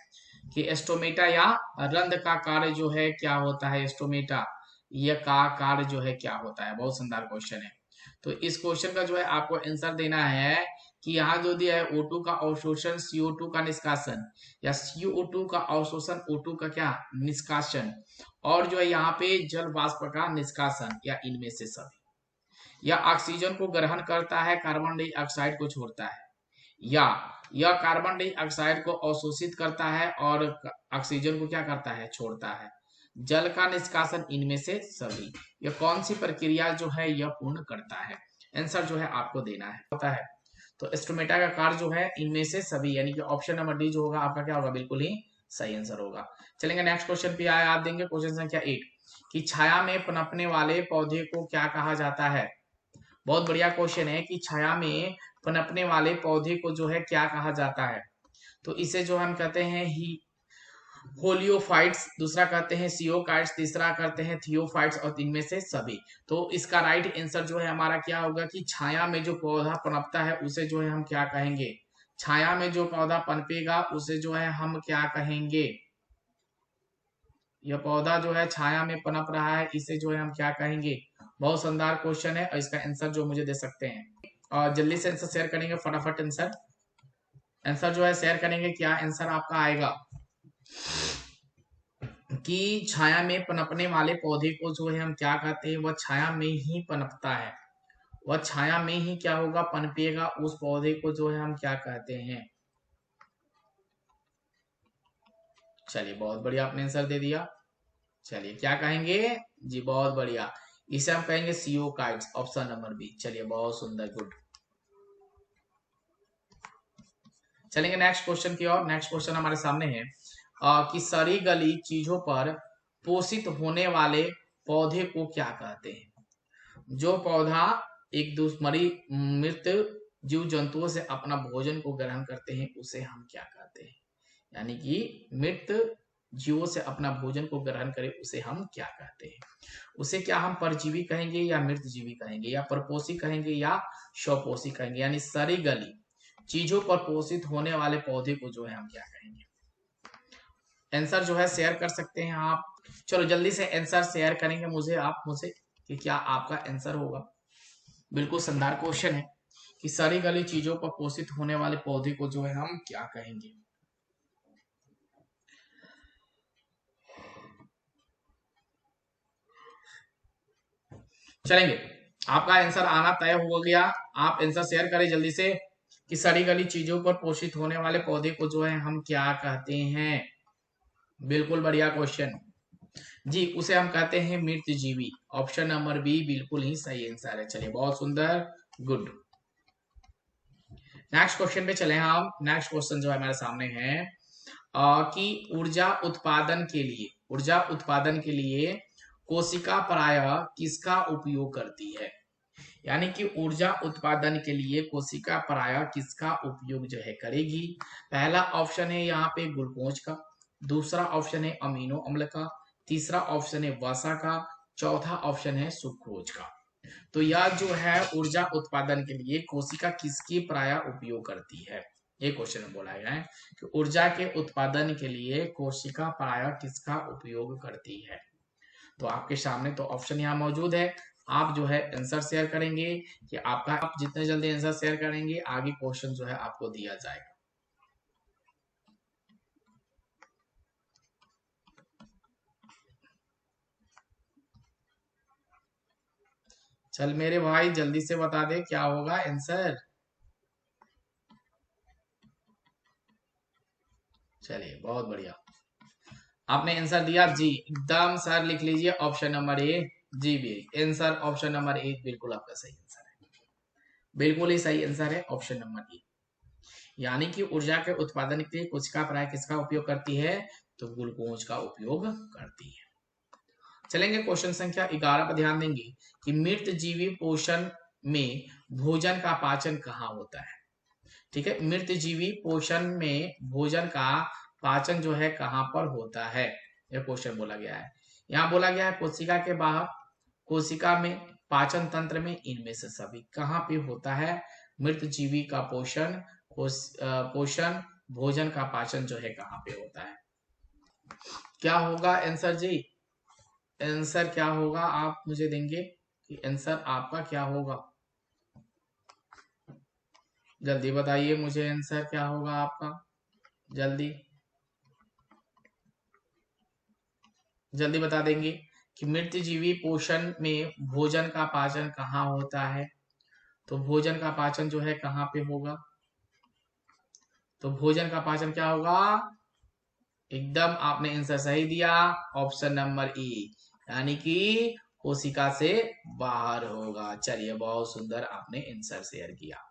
कि एस्टोमेटा या रंध्र का कार्य जो है क्या होता है? एस्टोमेटा यह का कार्य जो है क्या होता है? बहुत शानदार क्वेश्चन है। तो इस क्वेश्चन का जो है आपको आंसर देना है कि यहाँ जो दिया है O2 का अवशोषण, CO2 का निष्कासन, या CO2 का अवशोषण, O2 का क्या निष्कासन, और जो है यहाँ पे जल वाष्प का निष्कासन, या इनमें से सभी। या ऑक्सीजन को ग्रहण करता है, कार्बन डाइऑक्साइड को छोड़ता है, या यह कार्बन डाइऑक्साइड को अवशोषित करता है और ऑक्सीजन को क्या करता है? छोड़ता है। जल का निष्कासन, इनमें से सभी। यह कौन सी प्रक्रिया जो है यह पूर्ण करता है? आंसर जो है आपको देना है होता है। तो एस्टोमेटा का कार्य जो है इनमें से सभी, यानी कि ऑप्शन नंबर डी जो होगा आपका क्या होगा? बिल्कुल ही सही आंसर होगा। चलेंगे नेक्स्ट क्वेश्चन पे आए, आप देंगे क्वेश्चन संख्या 8 कि छाया में पनपने वाले पौधे को क्या कहा जाता है? बहुत बढ़िया क्वेश्चन है कि छाया में पनपने वाले पौधे को जो है क्या कहा जाता है? तो इसे जो हम कहते हैं होलियोफाइट्स, दूसरा कहते हैं सियोकाइट्स, तीसरा कहते हैं थियोफाइट्स, और इनमें से सभी। तो इसका राइट आंसर जो है हमारा क्या होगा कि छाया में जो पौधा पनपता है उसे जो है हम क्या कहेंगे? छाया में जो पौधा पनपेगा उसे जो है हम क्या कहेंगे? यह पौधा जो है छाया में पनप रहा है, इसे जो है हम क्या कहेंगे? बहुत शानदार क्वेश्चन है, और इसका आंसर जो मुझे दे सकते हैं, और जल्दी से आंसर शेयर करेंगे, फटाफट आंसर जो है शेयर करेंगे। क्या आंसर आपका आएगा कि छाया में पनपने वाले पौधे को जो है हम क्या कहते हैं? वह छाया में ही पनपता है, वह छाया में ही क्या होगा? पनपेगा। उस पौधे को जो है हम क्या कहते हैं? चलिए बहुत बढ़िया, आपने आंसर दे दिया। चलिए क्या कहेंगे जी? बहुत बढ़िया, इसे हम कहेंगे सियोकाइट्स, ऑप्शन नंबर बी। चलिए बहुत सुंदर, गुड। चलेंगे नेक्स्ट क्वेश्चन की ओर। नेक्स्ट क्वेश्चन हमारे सामने है कि सड़ी गली चीजों पर पोषित होने वाले पौधे को क्या कहते हैं? जो पौधा एक दूसरी मृत जीव जंतुओं से अपना भोजन को ग्रहण करते हैं उसे हम क्या कहते हैं? यानी कि मृत जीवों से अपना भोजन को ग्रहण करे उसे हम क्या कहते हैं? उसे क्या हम परजीवी कहेंगे, या मृत जीवी कहेंगे, या परपोषी कहेंगे, या स्वपोषी कहेंगे? यानी सड़ी गली चीजों पर पोषित होने वाले पौधे को जो है हम क्या कहेंगे? आंसर जो है शेयर कर सकते हैं आप। चलो जल्दी से आंसर शेयर करेंगे मुझसे कि क्या आपका आंसर होगा। बिल्कुल शानदार क्वेश्चन है कि सड़ी गली चीजों पर पोषित होने वाले पौधे को जो है हम क्या कहेंगे? चलेंगे, आपका आंसर आना तय हो गया। आप आंसर शेयर करें जल्दी से कि सड़ी गली चीजों पर पोषित होने वाले पौधे को जो है हम क्या कहते हैं? बिल्कुल बढ़िया क्वेश्चन जी, उसे हम कहते हैं मृत जीवी। ऑप्शन नंबर बी बिल्कुल ही सही आंसर है। चलिए बहुत सुंदर, गुड। नेक्स्ट क्वेश्चन पे चले हम। नेक्स्ट क्वेश्चन जो है हमारे सामने है कि ऊर्जा उत्पादन के लिए ऊर्जा उत्पादन के लिए कोशिका प्रायः किसका उपयोग करती है? यानी कि ऊर्जा उत्पादन के लिए कोशिका प्रायः किसका उपयोग जो है करेगी? पहला ऑप्शन है यहाँ पे ग्लूकोज का, दूसरा ऑप्शन है अमीनो अम्ल का, तीसरा ऑप्शन है वसा का, चौथा ऑप्शन है सुक्रोज का। तो यह जो है ऊर्जा उत्पादन के लिए कोशिका किसकी प्रायः उपयोग करती है, ये क्वेश्चन में बोला गया है कि ऊर्जा के उत्पादन के लिए कोशिका प्रायः किसका उपयोग करती है। तो आपके सामने तो ऑप्शन यहाँ मौजूद है, आप जो है आंसर शेयर करेंगे कि आपका, आप जितने जल्दी आंसर शेयर करेंगे आगे क्वेश्चन जो है आपको दिया जाएगा। चल मेरे भाई जल्दी से बता दे क्या होगा आंसर। चलिए बहुत बढ़िया, आपने आंसर दिया जी, एकदम सर लिख लीजिए ऑप्शन नंबर ए। जी भी आंसर ऑप्शन नंबर ए बिल्कुल आपका सही आंसर है, बिल्कुल ही सही आंसर है ऑप्शन नंबर ए। यानी कि ऊर्जा के उत्पादन के लिए कोशिका प्राय किसका उपयोग करती है? तो ग्लूकोज का उपयोग करती है। चलेंगे क्वेश्चन संख्या 11 पर ध्यान देंगे कि मृत जीवी पोषण में भोजन का पाचन कहाँ होता है? ठीक है, मृत जीवी पोषण में भोजन का पाचन जो है कहाँ पर होता है, यह क्वेश्चन बोला गया है। यहाँ बोला गया है कोशिका के बाहर, कोशिका में, पाचन तंत्र में, इनमें से सभी कहाँ पे होता है? मृत जीवी का पोषण पोषण भोजन का पाचन जो है कहाँ पे होता है? क्या होगा आंसर जी? आंसर क्या होगा आप मुझे देंगे कि आंसर आपका क्या होगा? जल्दी बताइए मुझे आंसर क्या होगा आपका, जल्दी जल्दी बता देंगे कि मृत जीवी पोषण में भोजन का पाचन कहाँ होता है? तो भोजन का पाचन जो है कहाँ पे होगा? तो भोजन का पाचन क्या होगा? एकदम आपने आंसर सही दिया, ऑप्शन नंबर ए, यानी कि कोशिका से बाहर होगा। चलिए बहुत सुंदर आपने आंसर शेयर किया।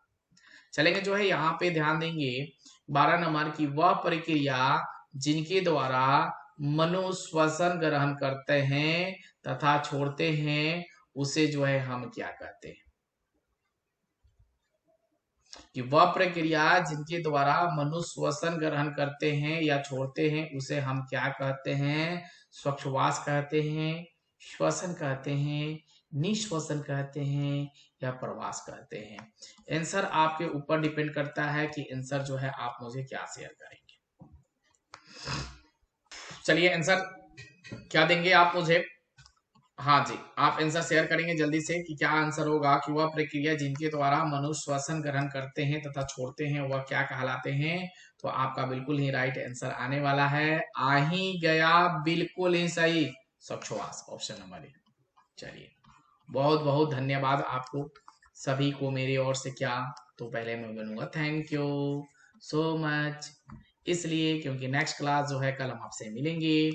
चलेंगे जो है यहाँ पे ध्यान देंगे 12 नंबर की वह प्रक्रिया जिनके द्वारा मनुश्वसन ग्रहण करते हैं तथा छोड़ते हैं उसे जो है हम क्या कहते हैं? कि वह प्रक्रिया जिनके द्वारा मनुष्य श्वसन ग्रहण करते हैं या छोड़ते हैं उसे हम क्या कहते हैं? श्वास कहते हैं, श्वसन कहते हैं, निश्वसन कहते हैं या प्रवास कहते हैं। आंसर आपके ऊपर डिपेंड करता है कि आंसर जो है आप मुझे क्या शेयर करेंगे। चलिए आंसर क्या देंगे आप मुझे? हाँ जी, आप आंसर शेयर करेंगे जल्दी से कि क्या आंसर होगा कि वह प्रक्रिया जिनके द्वारा मनुष्य श्वसन ग्रहण करते हैं तथा छोड़ते हैं वह क्या कहलाते हैं? तो आपका बिल्कुल ही राइट आंसर आने वाला है, आ ही गया, बिल्कुल ही सही, श्वास, ऑप्शन नंबर ए। चलिए बहुत बहुत धन्यवाद आपको सभी को मेरी ओर से। क्या तो पहले मैं बोलूंगा थैंक यू सो मच, इसलिए क्योंकि नेक्स्ट क्लास जो है कल हम आपसे मिलेंगे।